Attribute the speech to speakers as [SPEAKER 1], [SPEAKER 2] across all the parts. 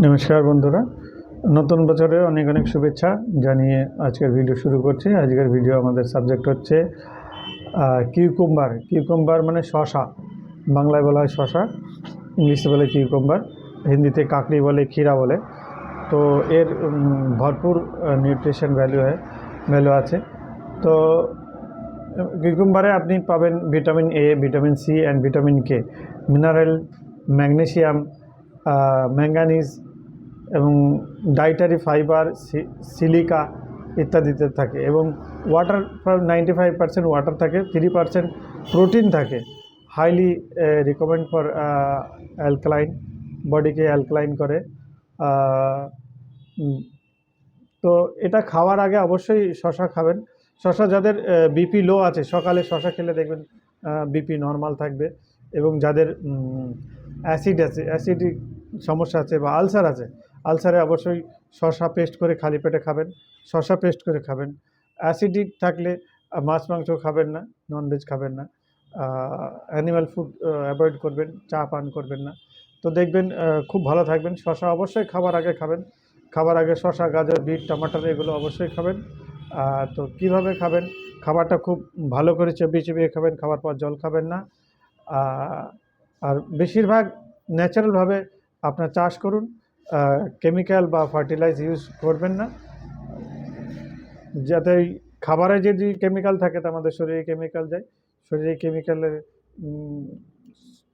[SPEAKER 1] নমস্কার বন্ধুরা, নতুন বছরের অনেক অনেক শুভেচ্ছা জানিয়ে আজকের ভিডিও শুরু করছি। আজকের ভিডিও আমাদের সাবজেক্ট হচ্ছে কিউকুম্বার। কিউকুম্বার মানে শশা, বাংলায় বলা হয় শশা, ইংলিশে বলে কিউকুম্বার, হিন্দিতে কাকড়ি বলে, ক্ষীরা বলে। তো এর ভরপুর নিউট্রিশন ভ্যালু আছে। তো কিউকুম্বারে আপনি পাবেন vitamin A, vitamin C and vitamin K, mineral, magnesium, manganese এবং ডায়েটারি ফাইবার, সিলিকা ইত্যাদিতে থাকে। এবং ওয়াটার 95% ওয়াটার থাকে, 3% প্রোটিন থাকে। হাইলি রিকমেন্ড ফর অ্যালকালাইন, বডিকে অ্যালকালাইন করে। তো এটা খাওয়ার আগে অবশ্যই শশা খাবেন। শশা যাদের বিপি লো আছে, সকালে শশা খেলে দেখবেন বিপি নর্মাল থাকবে। এবং যাদের অ্যাসিডিক সমস্যা আছে বা আলসার আছে, আলসারে অবশ্যই শশা পেস্ট করে খালি পেটে খাবেন, শশা পেস্ট করে খাবেন। অ্যাসিডিক থাকলে মাছ মাংস খাবেন না, ননভেজ খাবেন না, অ্যানিম্যাল ফুড অ্যাভয়েড করবেন, চা পান করবেন না। তো দেখবেন খুব ভালো থাকবেন। শশা অবশ্যই খাবার আগে খাবেন, খাবার আগে শশা, গাজর, বিট, টমাটার এগুলো অবশ্যই খাবেন। তো কিভাবে খাবেন? খাবারটা খুব ভালো করে চিবিয়ে চিবিয়ে খাবেন, খাবার পর জল খাবেন না। আর বেশিরভাগ ন্যাচারালভাবে আপনার চাষ করুন, কেমিক্যাল বা ফার্টিলাইজ ইউজ করবেন না। যাতে খাবারে যদি কেমিক্যাল থাকে তা আমাদের শরীরে কেমিক্যাল যায়, শরীরে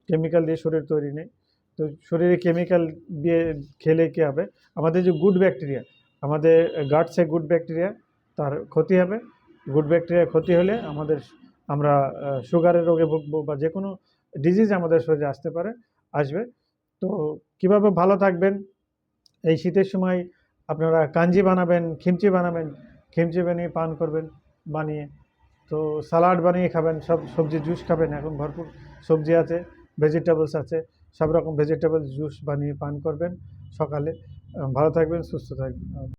[SPEAKER 1] কেমিক্যাল দিয়ে শরীর তৈরি নেই। তো শরীরে কেমিক্যাল দিয়ে খেলে কী হবে, আমাদের যে গুড ব্যাকটেরিয়া, আমাদের গাটসে গুড ব্যাকটেরিয়া, তার ক্ষতি হবে। গুড ব্যাকটেরিয়া ক্ষতি হলে আমরা সুগারের রোগে ভুগবো বা যে কোনো ডিজিজ আমাদের শরীরে আসবে। তো কিভাবে ভালো থাকবেন? এই শীতের সময় আপনারা কাঞ্জি বানাবেন, খিমচি বানাবেন, খিমচি বানিয়ে পান করবেন বানিয়ে। তো সালাড বানিয়ে খাবেন, সব সবজি জুস খাবেন, এখন ভরপুর সবজি আছে, ভেজিটেবলস আছে, সব রকম ভেজিটেবল জুস বানিয়ে পান করবেন সকালে। ভালো থাকবেন, সুস্থ থাকবেন।